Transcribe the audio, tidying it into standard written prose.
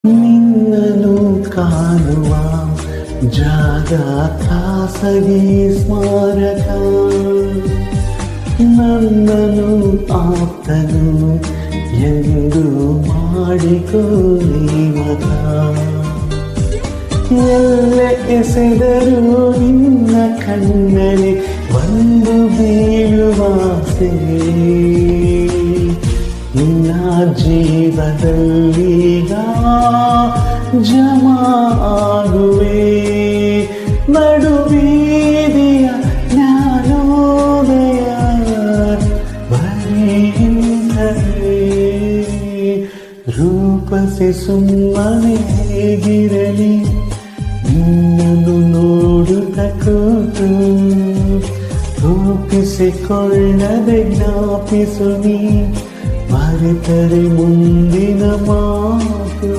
ನಿನ್ನನು ಕಾಣುವ ಜಾಗ ಖಾಸಗಿ ಸ್ಮಾರಕ, ನನ್ನನು ಆಪ್ತನು ಎಂದು ಮಾಡಿಕೋ ನೀವತ. ಎಲ್ಲ ಎಸೆದರೂ ನಿನ್ನ ಕಣ್ಣಲ್ಲಿ ಬಂದು ಬೀಳುವಾಸೆ, ನಿನ್ನ ಜೀವದಲ್ಲೀಗ ಜಮಾ ಆಗುವೆ. ನಡುಬೀದಿಯ ಜ್ಞಾನೋದಯ ಬರೀ ರೂಪಸಿ ಸುಮ್ಮನೆ ಹೇಗಿರಲಿ, ನಿನ್ನನ್ನು ನೋಡುತ್ತ ಕೂತು ರೂಪಿಸಿಕೊಳ್ಳದೆ ಜ್ಞಾಪಿಸು ನೀ, ಮರೆತರೆ ಮುಂದಿನ ಮಾತು.